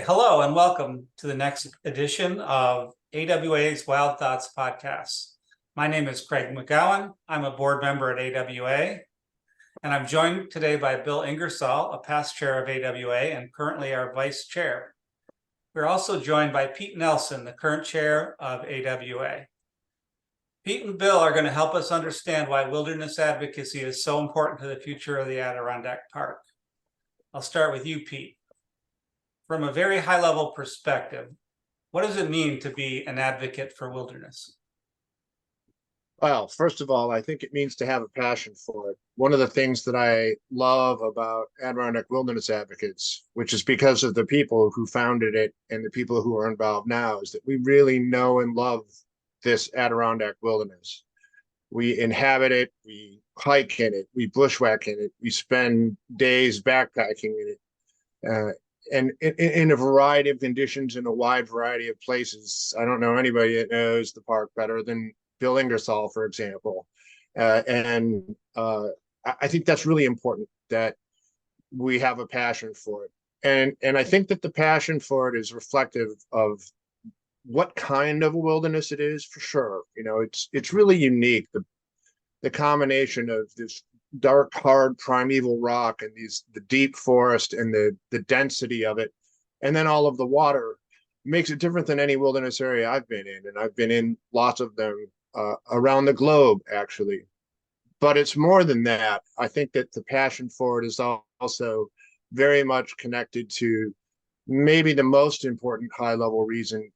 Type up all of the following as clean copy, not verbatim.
Hello and welcome to the next edition of AWA's Wild Thoughts podcast. My name is Craig McGowan. I'm a board member at AWA, and I'm joined today by Bill Ingersoll, a past chair of AWA and currently our vice chair. We're also joined by Pete Nelson, the current chair of AWA. Pete and Bill are going to help us understand why wilderness advocacy is so important to the future of the Adirondack Park. I'll start with you, Pete. From a very high level perspective, what does it mean to be an advocate for wilderness? Well, first of all, I think it means to have a passion for it. One of the things that I love about Adirondack Wilderness Advocates, which is because of the people who founded it and the people who are involved now, is that we really know and love this Adirondack wilderness. We inhabit it, we hike in it, we bushwhack in it, we spend days backpacking in it. And in a variety of conditions in a wide variety of places. I don't know anybody that knows the park better than Bill Ingersoll, for example. I think that's really important that we have a passion for it. And I think that the passion for it is reflective of what kind of a wilderness it is, for sure. You know, it's really unique. The combination of this dark, hard, primeval rock and the deep forest and the density of it, and then all of the water makes it different than any wilderness area I've been in, and I've been in lots of them around the globe, actually. But it's more than that. I think that the passion for it is also very much connected to maybe the most important high-level reason,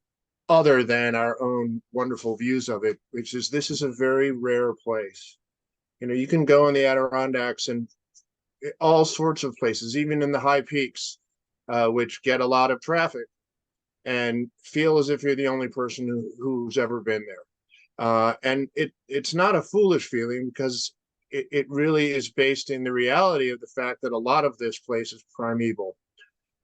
other than our own wonderful views of it, which is this is a very rare place. You know, you can go in the Adirondacks and all sorts of places, even in the high peaks, which get a lot of traffic, and feel as if you're the only person who's ever been there. And it's not a foolish feeling, because it really is based in the reality of the fact that a lot of this place is primeval.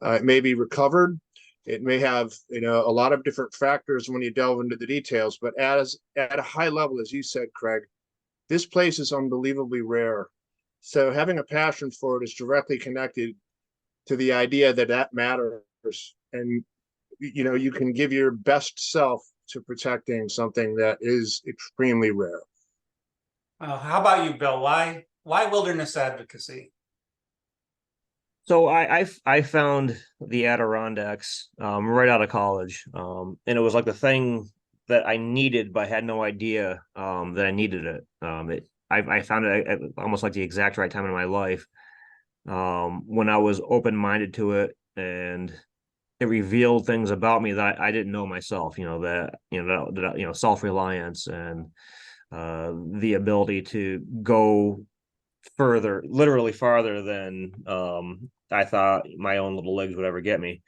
It may be recovered. It may have, a lot of different factors when you delve into the details, but at a high level, as you said, Craig, this place is unbelievably rare. So having a passion for it is directly connected to the idea that that matters. And, you can give your best self to protecting something that is extremely rare. How about you, Bill? Why wilderness advocacy? So I found the Adirondacks right out of college, and it was like the thing that I needed, but I had no idea that I needed it. I found it at almost like the exact right time in my life, when I was open-minded to it, and it revealed things about me that I didn't know myself. Self-reliance and the ability to go further, literally farther than I thought my own little legs would ever get me.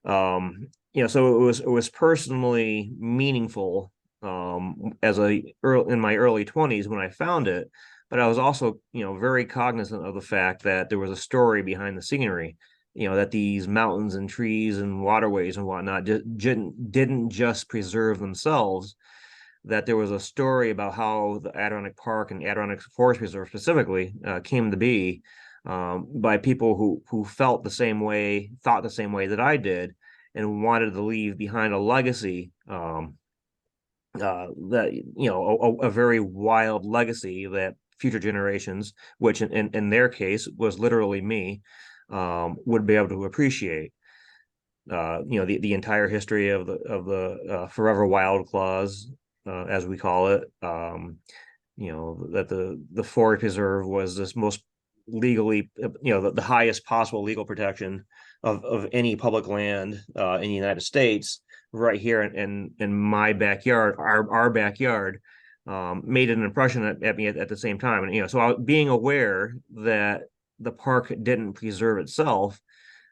So it was personally meaningful in my early 20s when I found it, but I was also very cognizant of the fact that there was a story behind the scenery. That these mountains and trees and waterways and whatnot didn't just preserve themselves, that there was a story about how the Adirondack Park and Adirondack Forest Reserve specifically came to be, by people who thought the same way that I did, and wanted to leave behind a legacy, a very wild legacy that future generations, which in their case was literally me, would be able to appreciate. The entire history of the Forever Wild clause, as we call it, that the forest reserve was this most legally, the highest possible legal protection of any public land in the United States, right here in my backyard, our backyard, made an impression at me at the same time. And so being aware that the park didn't preserve itself,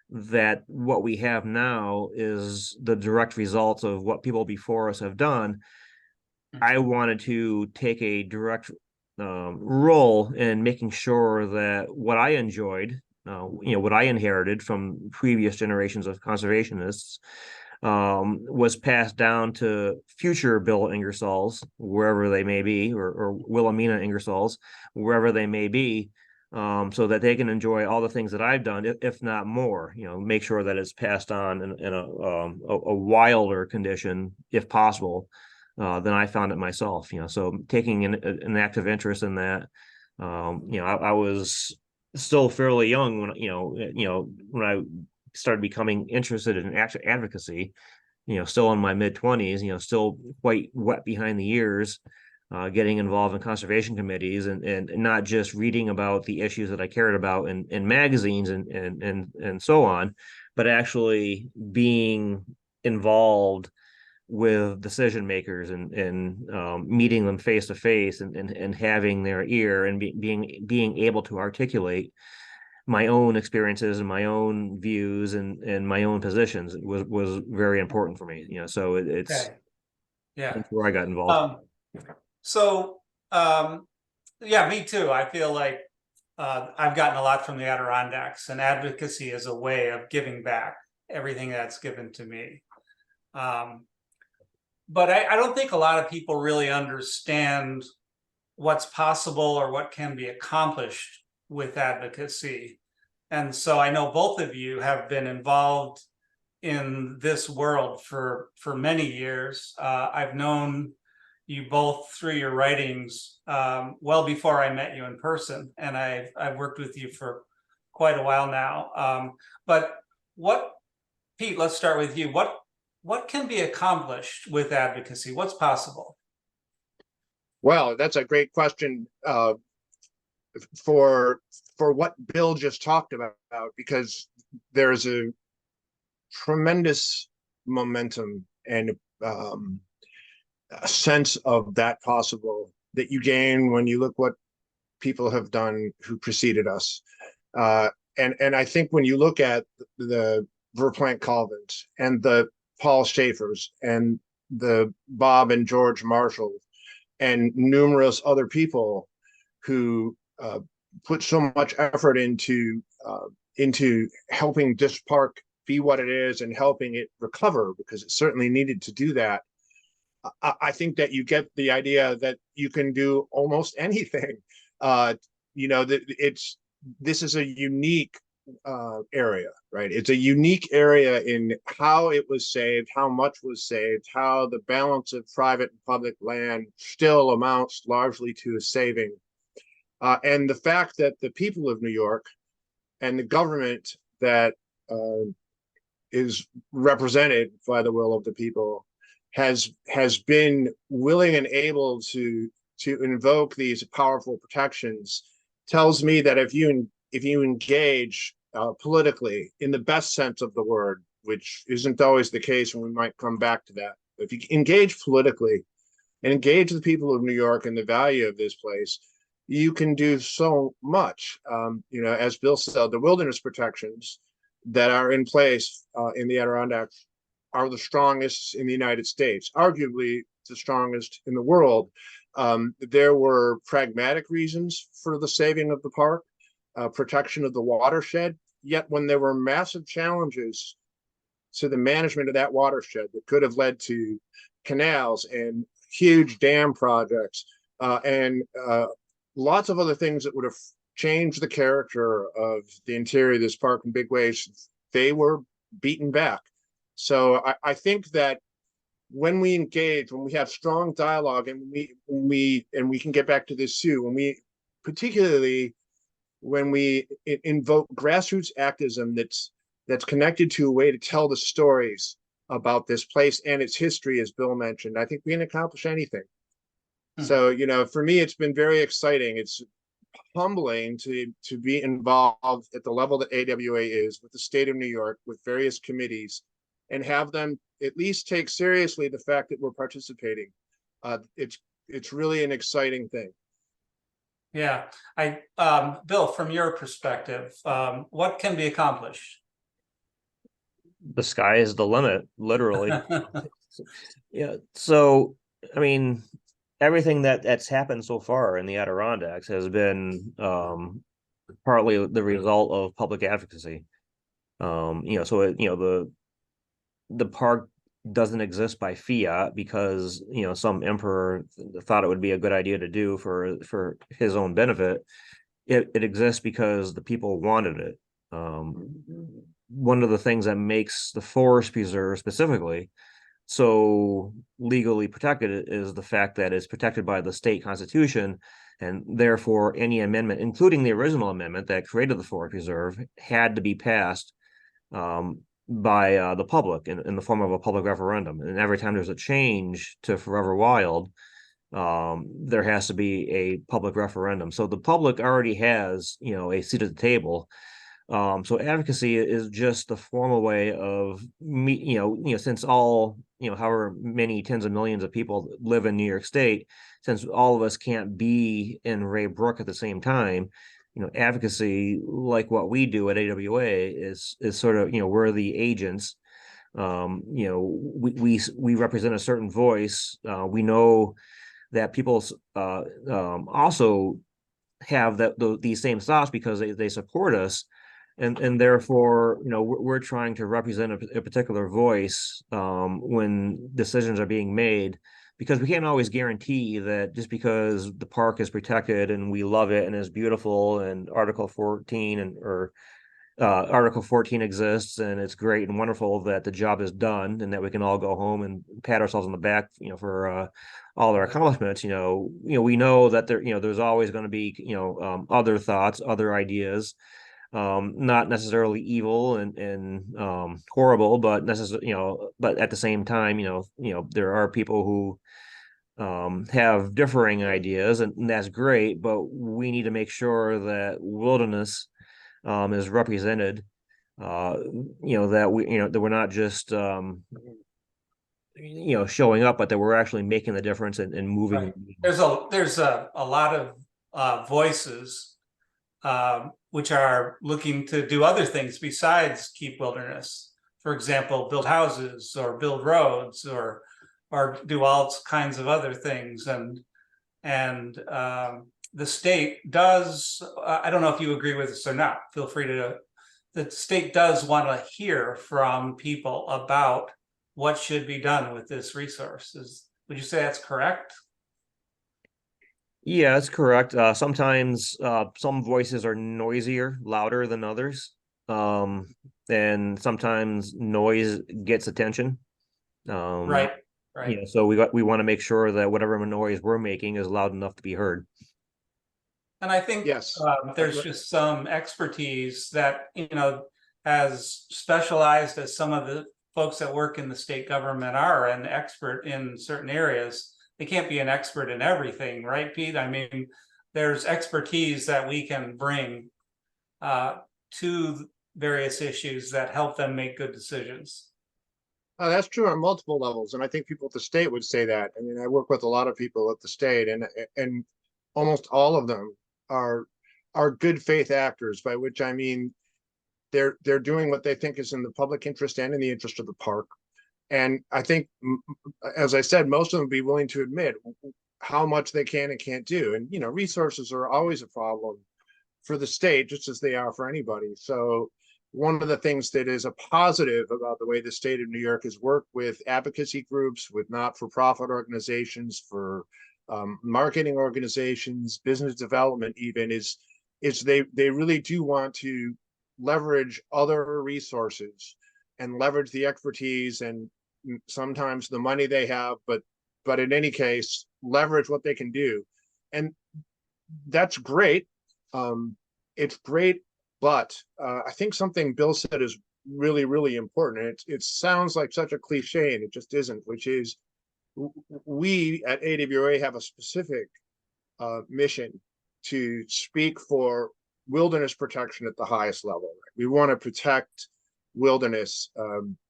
that what we have now is the direct result of what people before us have done, I wanted to take a direct role in making sure that what I enjoyed, what I inherited from previous generations of conservationists, was passed down to future Bill Ingersolls, wherever they may be, or Wilhelmina Ingersolls, wherever they may be, so that they can enjoy all the things that I've done, if not more. Make sure that it's passed on in a wilder condition, if possible, than I found it myself. So taking an active interest in that. I was still fairly young when I started becoming interested in advocacy. Still in my mid-20s. Still quite wet behind the ears. Getting involved in conservation committees and not just reading about the issues that I cared about in magazines and so on, but actually being involved with decision makers and meeting them face to face and having their ear and being able to articulate my own experiences and my own views and my own positions was very important for me. So it's Okay. Yeah. that's where I got involved. So, yeah, me too. I feel like I've gotten a lot from the Adirondacks, and advocacy is a way of giving back everything that's given to me. But I don't think a lot of people really understand what's possible or what can be accomplished with advocacy. And so I know both of you have been involved in this world for many years. I've known you both through your writings well before I met you in person, and I've worked with you for quite a while now. But Pete, let's start with you. What can be accomplished with advocacy? What's possible? Well, that's a great question for what Bill just talked about, because there's a tremendous momentum and a sense of that possible that you gain when you look what people have done who preceded us. And I think when you look at the Verplank Colvins and the Paul Schaefers and the Bob and George Marshall and numerous other people who put so much effort into helping this park be what it is and helping it recover, because it certainly needed to do that. I think that you get the idea that you can do almost anything. This is a unique area, right? It's a unique area in how it was saved, how much was saved, how the balance of private and public land still amounts largely to a saving. And the fact that the people of New York and the government that is represented by the will of the people has been willing and able to invoke these powerful protections tells me that if you engage politically in the best sense of the word, which isn't always the case, and we might come back to that, if you engage politically and engage the people of New York and the value of this place, you can do so much. As Bill said, the wilderness protections that are in place in the Adirondacks are the strongest in the United States, arguably the strongest in the world. There were pragmatic reasons for the saving of the park, protection of the watershed, yet when there were massive challenges to the management of that watershed that could have led to canals and huge dam projects and lots of other things that would have changed the character of the interior of this park in big ways, they were beaten back. So I think that when we engage, when we have strong dialogue, and we can get back to this too, particularly when we invoke grassroots activism that's connected to a way to tell the stories about this place and its history, as Bill mentioned, I think we can accomplish anything. So, for me, it's been very exciting. It's humbling to be involved at the level that AWA is with the state of New York, with various committees, and have them at least take seriously the fact that we're participating. It's really an exciting thing. Yeah, Bill, from your perspective, what can be accomplished? The sky is the limit, literally. Yeah. So, I mean, everything that's happened so far in the Adirondacks has been partly the result of public advocacy. The park doesn't exist by fiat because some emperor thought it would be a good idea to do for his own benefit. it exists because the people wanted it. One of the things that makes the forest preserve specifically so legally protected is the fact that it's protected by the state constitution, and therefore any amendment, including the original amendment that created the forest reserve, had to be passed by the public in the form of a public referendum. And every time there's a change to Forever Wild, there has to be a public referendum. So the public already has, a seat at the table. So advocacy is just the formal way of since all, however many tens of millions of people live in New York State, since all of us can't be in Ray Brook at the same time, advocacy, like what we do at AWA, is sort of, we're the agents. We represent a certain voice. We know that people also have these same thoughts because they support us, and therefore we're trying to represent a particular voice when decisions are being made, because we can't always guarantee that just because the park is protected and we love it and is beautiful and Article 14 Article 14 exists and it's great and wonderful, that the job is done and that we can all go home and pat ourselves on the back, for all our accomplishments. We know that there's always going to be, other thoughts, other ideas, not necessarily evil and horrible, but but at the same time, there are people who have differing ideas, and that's great, but we need to make sure that wilderness is represented, that we're not just showing up, but that we're actually making the difference and moving. Right. There's a lot of voices which are looking to do other things besides keep wilderness. For example, build houses or build roads or do all kinds of other things. And the state does, I don't know if you agree with this or not, feel free to, the state does want to hear from people about what should be done with this resource. Would you say that's correct? Yeah, that's correct. Sometimes some voices are noisier, louder than others. And sometimes noise gets attention. Right, right. So we want to make sure that whatever noise we're making is loud enough to be heard. And I think Yes. there's just some expertise that, as specialized as some of the folks that work in the state government are, an expert in certain areas, they can't be an expert in everything, right, Pete? I mean, there's expertise that we can bring to various issues that help them make good decisions. That's true on multiple levels, and I think people at the state would say that. I mean, I work with a lot of people at the state, and almost all of them are good faith actors, by which I mean they're doing what they think is in the public interest and in the interest of the park. And I think, as I said, most of them be willing to admit how much they can and can't do. And resources are always a problem for the state, just as they are for anybody. So one of the things that is a positive about the way the state of New York has worked with advocacy groups, with not-for-profit organizations, for marketing organizations, business development, even is they really do want to leverage other resources and leverage the expertise and sometimes the money they have, but in any case, leverage what they can do. And that's great. It's great, but I think something Bill said is really, really important. It sounds like such a cliche, and it just isn't, which is we at AWA have a specific mission to speak for wilderness protection at the highest level. We want to protect wilderness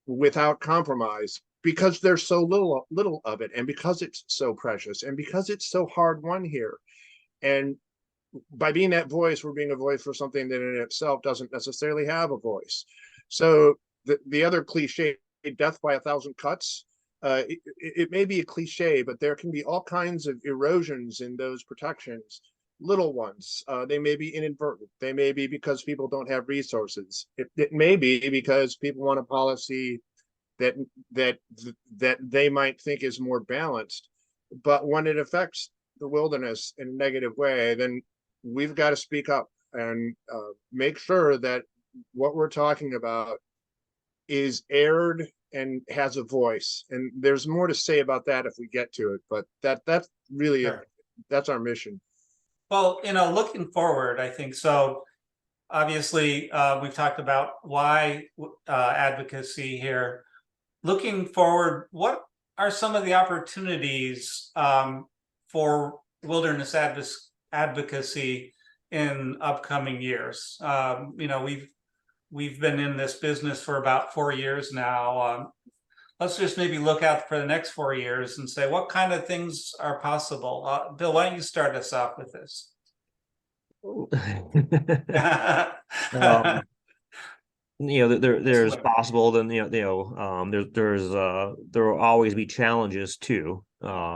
without compromise, because there's so little of it, and because it's so precious, and because it's so hard won here. And by being that voice, we're being a voice for something that in itself doesn't necessarily have a voice. So the other cliche, death by 1,000 cuts, it may be a cliche, but there can be all kinds of erosions in those protections, little ones. They may be inadvertent. They may be because people don't have resources. It may be because people want a policy that they might think is more balanced. But when it affects the wilderness in a negative way, then we've got to speak up and make sure that what we're talking about is aired and has a voice. And there's more to say about that if we get to it, but that's really Sure. that's our mission. Well, looking forward, I think so. Obviously, we've talked about why advocacy here. Looking forward, what are some of the opportunities for wilderness advocacy in upcoming years? We've been in this business for about 4 years now. Let's just maybe look out for the next 4 years and say what kind of things are possible. Bill, why don't you start us off with this? Um, there's possible, then there will always be challenges too. As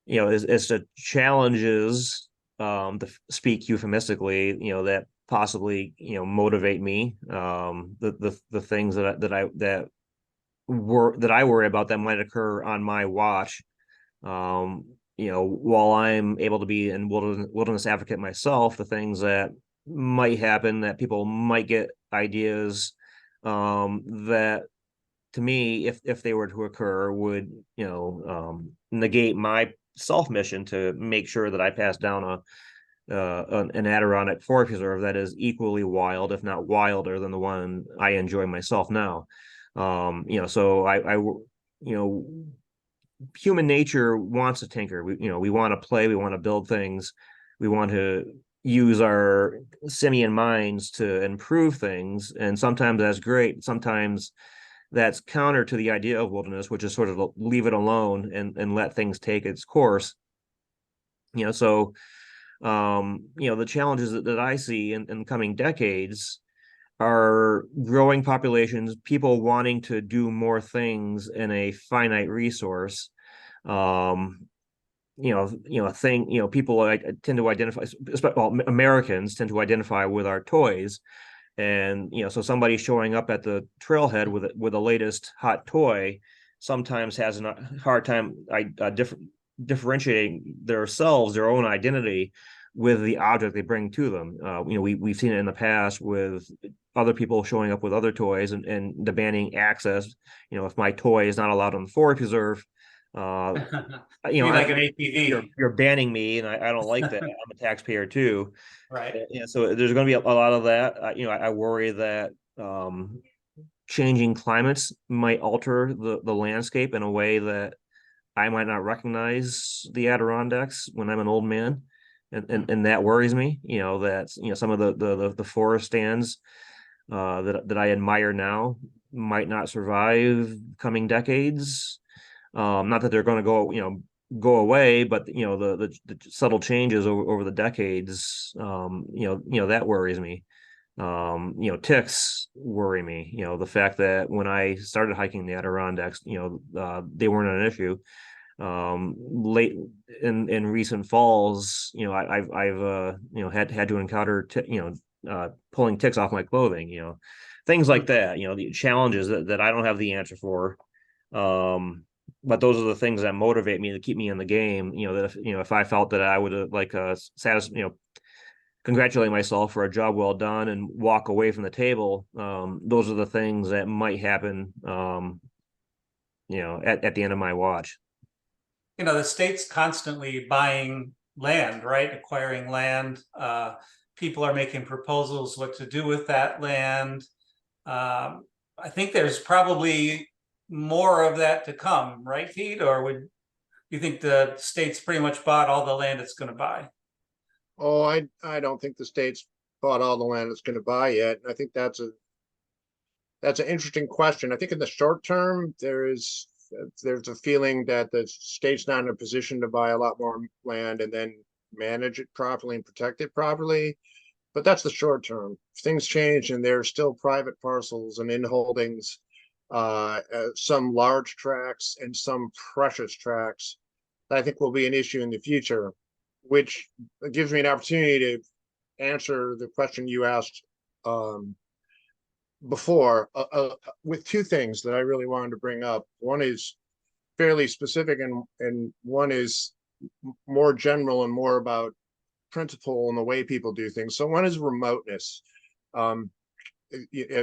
the challenges, to speak euphemistically, that possibly motivate me. The things that I worry about that might occur on my watch. While I'm able to be in wilderness advocate myself, the things that might happen, that people might get ideas, that to me, if they were to occur, would negate my self mission to make sure that I pass down an Adirondack forest preserve that is equally wild, if not wilder, than the one I enjoy myself now. So human nature wants to tinker. We want to play, we want to build things, we want to use our simian minds to improve things, and sometimes that's great, sometimes that's counter to the idea of wilderness, which is sort of leave it alone and let things take its course. So the challenges that I see in coming decades are growing populations, people wanting to do more things in a finite resource. People tend to identify, Americans tend to identify with our toys. And so somebody showing up at the trailhead with the latest hot toy sometimes has a hard time differentiating their own identity with the object they bring to them. We've seen it in the past with other people showing up with other toys and demanding access. If my toy is not allowed on the forest preserve, Be like an ATV. you're banning me, and I don't like that. I'm a taxpayer too. Right. So there's going to be a lot of that. I worry that changing climates might alter the landscape in a way that I might not recognize the Adirondacks when I'm an old man, and that worries me. That some of the forest stands that I admire now might not survive coming decades. Not that they're going to go away, but the subtle changes over the decades, that worries me. Ticks worry me. The fact that when I started hiking the Adirondacks, they weren't an issue. Late in recent falls, I've had to encounter pulling ticks off my clothing, things like that. The challenges that I don't have the answer for. But those are the things that motivate me to keep me in the game. That if I felt that I would congratulate myself for a job well done and walk away from the table, those are the things that might happen. At the end of my watch. The state's constantly buying land, right? Acquiring land. People are making proposals what to do with that land. I think there's probably more of that to come, right, Pete? Or would you think the state's pretty much bought all the land it's going to buy? Oh, I don't think the state's bought all the land it's going to buy yet. And I think that's an interesting question. I think in the short term, there's a feeling that the state's not in a position to buy a lot more land and then manage it properly and protect it properly. But that's the short term. If things change and there's still private parcels and in holdings, some large tracts and some precious tracts, I think will be an issue in the future, which gives me an opportunity to answer the question you asked before with two things that I really wanted to bring up. One is fairly specific and one is more general and more about principle in the way people do things. So one is remoteness. Um,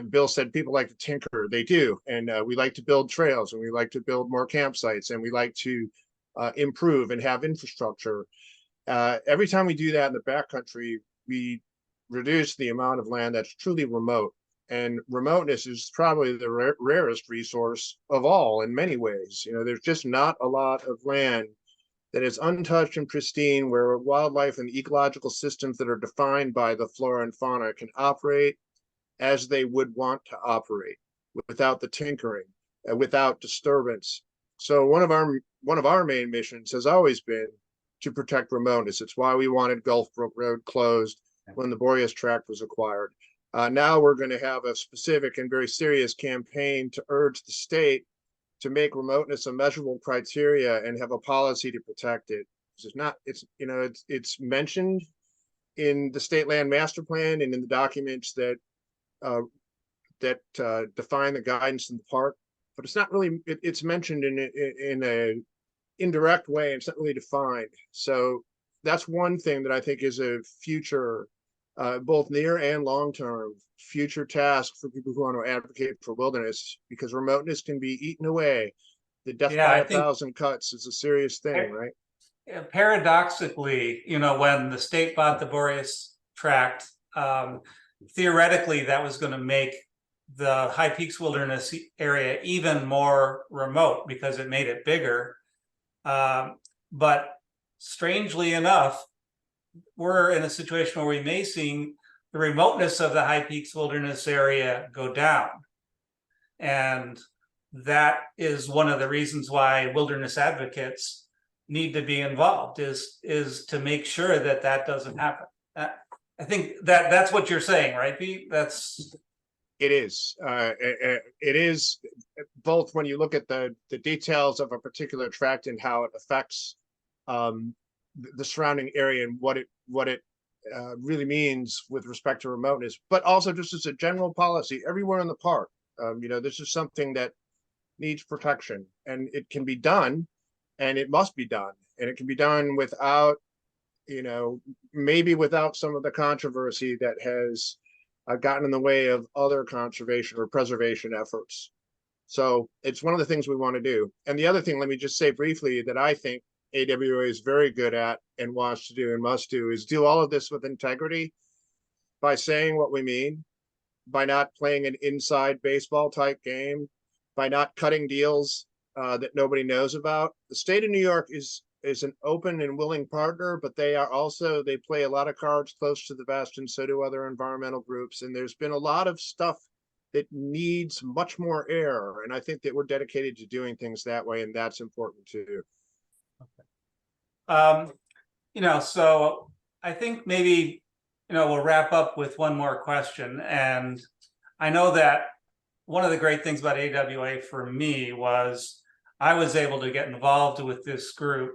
Bill said people like to tinker. They do. And we like to build trails, and we like to build more campsites, and we like to improve and have infrastructure. Every time we do that in the backcountry, we reduce the amount of land that's truly remote. And remoteness is probably the rarest resource of all in many ways. You know, there's just not a lot of land that is untouched and pristine, where wildlife and ecological systems that are defined by the flora and fauna can operate as they would want to operate, without the tinkering, without disturbance. So one of our main missions has always been to protect remoteness. It's why we wanted Gulf Brook Road closed when the Boreas Tract was acquired. Now we're going to have a specific and very serious campaign to urge the state to make remoteness a measurable criteria and have a policy to protect it. It's not, it's, you know, it's mentioned in the state land master plan and in the documents that define the guidance in the park, but it's not really, it's mentioned in a indirect way, and it's not really defined. So that's one thing that I think is a future, both near and long-term future task for people who want to advocate for wilderness, because remoteness can be eaten away. The death Yeah, by I a think thousand cuts is a serious thing, right? paradoxically, you know, when the state bought the Boreas Tract, theoretically that was going to make the High Peaks Wilderness area even more remote because it made it bigger. But strangely enough, we're in a situation where we may see the remoteness of the High Peaks Wilderness area go down. And that is one of the reasons why wilderness advocates need to be involved, is to make sure that that doesn't happen. I think that's what you're saying, right, Pete? It is. It is both when you look at the details of a particular tract and how it affects the surrounding area and what it really means with respect to remoteness, but also just as a general policy everywhere in the park. You know, this is something that needs protection, and it can be done, and it must be done, and it can be done without, you know, maybe without some of the controversy that has gotten in the way of other conservation or preservation efforts. So it's one of the things we want to do. And the other thing, let me just say briefly, that I think AWA is very good at and wants to do and must do, is do all of this with integrity, by saying what we mean, by not playing an inside baseball type game, by not cutting deals that nobody knows about. The state of New York is an open and willing partner, but they play a lot of cards close to the vest, and so do other environmental groups. And there's been a lot of stuff that needs much more air. And I think that we're dedicated to doing things that way, and that's important too. You know, so I think maybe, you know, we'll wrap up with one more question. And I know that one of the great things about AWA for me was I was able to get involved with this group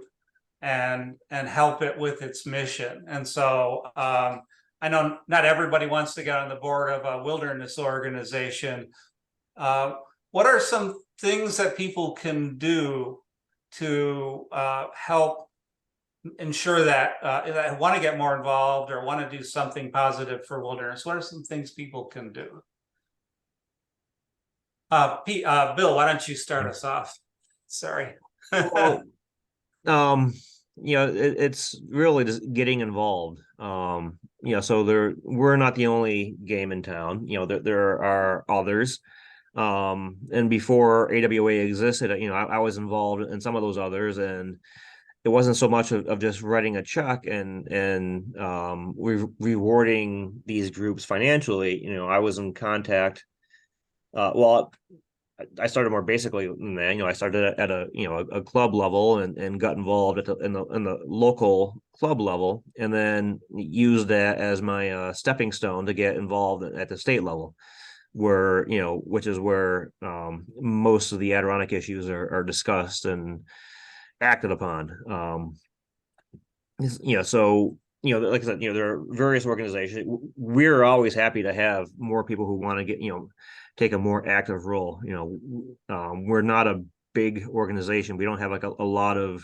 and help it with its mission. And so I know not everybody wants to get on the board of a wilderness organization. What are some things that people can do to help ensure that want to get more involved or want to do something positive for wilderness? What are some things people can do? Bill, why don't you start us off? Sorry. Well, you know, it's really just getting involved. You know, so we're not the only game in town. You know, there are others. And before AWA existed, you know, I was involved in some of those others, and it wasn't so much of just writing a check and rewarding these groups financially. You know, I was in contact. Well, I started more basically than that. You know, I started at a club level and got involved in the local club level, and then used that as my stepping stone to get involved at the state level, where, you know, which is where most of the Adirondack issues are discussed and acted upon. You know, so, you know, like I said, you know, there are various organizations. We're always happy to have more people who want to get, you know, take a more active role. You know, we're not a big organization. We don't have like a lot of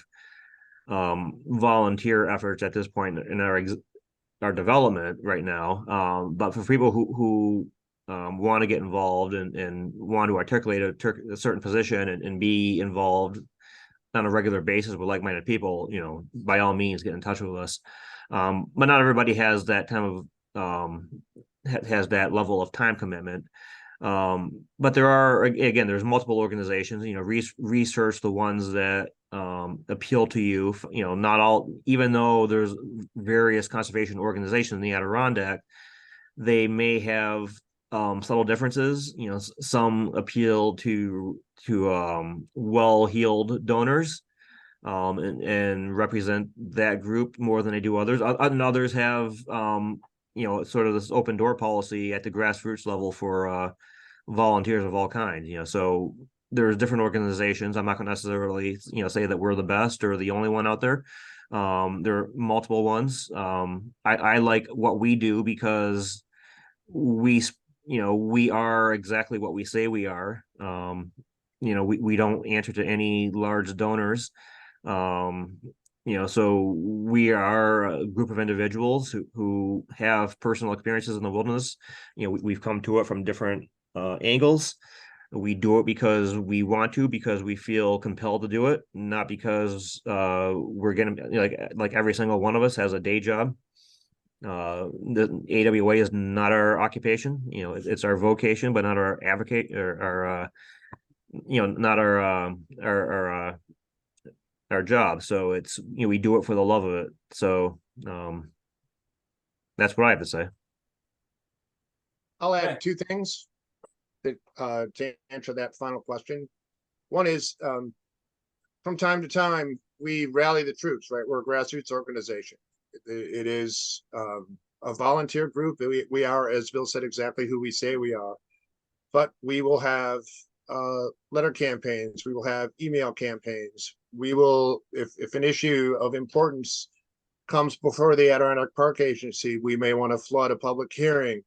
volunteer efforts at this point in our our development right now. But for people who want to get involved and want to articulate a certain position and be involved on a regular basis with like-minded people, by all means get in touch with us. But not everybody has that kind of has that level of time commitment. But there's multiple organizations, research the ones that appeal to you. Not all, even though there's various conservation organizations in the Adirondack, they may have subtle differences. Some appeal to well-heeled donors and represent that group more than they do others. And others have sort of this open door policy at the grassroots level for volunteers of all kinds. So there's different organizations. I'm not going to necessarily say that we're the best or the only one out there. There are multiple ones. I like what we do because we are exactly what we say we are. We don't answer to any large donors. So we are a group of individuals who have personal experiences in the wilderness. We've come to it from different angles. We do it because we want to, because we feel compelled to do it, not because we're gonna like every single one of us has a day job. The AWA is not our occupation. It's our vocation, but not our advocate or our not our job. So it's we do it for the love of it. So that's what I have to say. I'll Okay. add two things that to answer that final question. One is from time to time we rally the troops, right? We're a grassroots organization. It is a volunteer group. We are, as Bill said, exactly who we say we are. But we will have letter campaigns. We will have email campaigns. We will, if an issue of importance comes before the Adirondack Park Agency, we may want to flood a public hearing.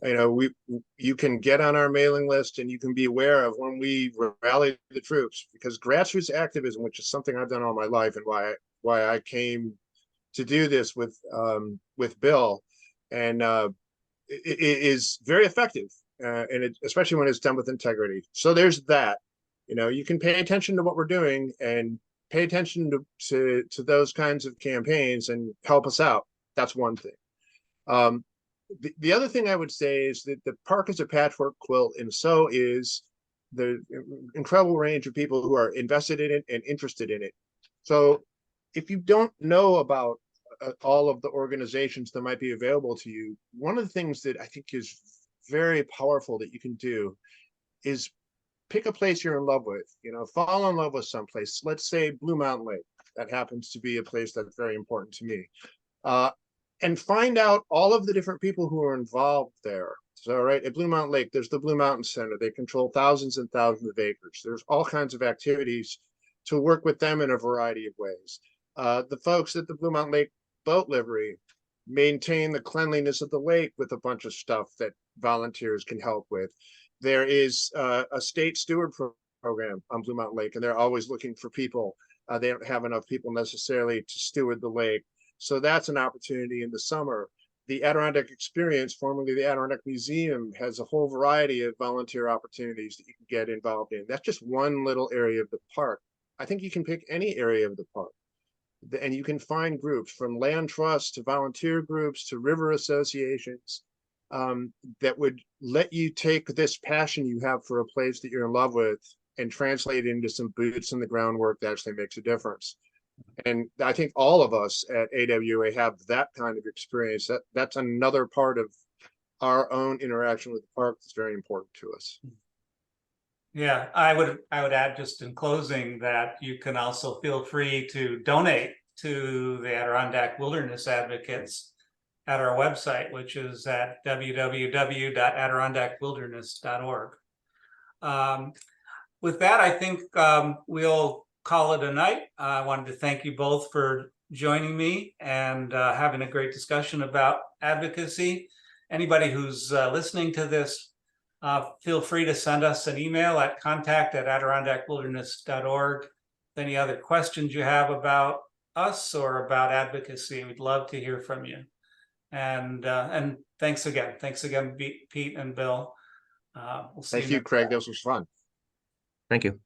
You can get on our mailing list and you can be aware of when we rally the troops, because grassroots activism, which is something I've done all my life and why I came to do this with Bill, and it is very effective, and especially when it's done with integrity. So there's that. You can pay attention to what we're doing and pay attention to those kinds of campaigns and help us out. That's one thing. The other thing I would say is that the park is a patchwork quilt, and so is the incredible range of people who are invested in it and interested in it. So if you don't know about all of the organizations that might be available to you, one of the things that I think is very powerful that you can do is pick a place you're in love with. Fall in love with someplace. Let's say Blue Mountain Lake. That happens to be a place that's very important to me. And find out all of the different people who are involved there. So, right, at Blue Mountain Lake, there's the Blue Mountain Center. They control thousands and thousands of acres. There's all kinds of activities to work with them in a variety of ways. The folks at the Blue Mountain Lake boat livery maintain the cleanliness of the lake with a bunch of stuff that volunteers can help with. There is a state steward program on Blue Mountain Lake, and they're always looking for people. They don't have enough people necessarily to steward the lake. So that's an opportunity in the summer. The Adirondack Experience, formerly the Adirondack Museum, has a whole variety of volunteer opportunities that you can get involved in. That's just one little area of the park. I think you can pick any area of the park. And you can find groups from land trusts to volunteer groups to river associations that would let you take this passion you have for a place that you're in love with and translate it into some boots in the ground work that actually makes a difference. And I think all of us at AWA have that kind of experience. That's another part of our own interaction with the park that's very important to us. Yeah, I would add just in closing that you can also feel free to donate to the Adirondack Wilderness Advocates at our website, which is at www.adirondackWilderness.org. With that, I think we'll call it a night. I wanted to thank you both for joining me and having a great discussion about advocacy. Anybody who's listening to this, feel free to send us an email at contact@AdirondackWilderness.org. Any other questions you have about us or about advocacy, we'd love to hear from you. And thanks again. Thanks again, Pete and Bill. We'll see Thank you, next Craig. time. This was fun. Thank you.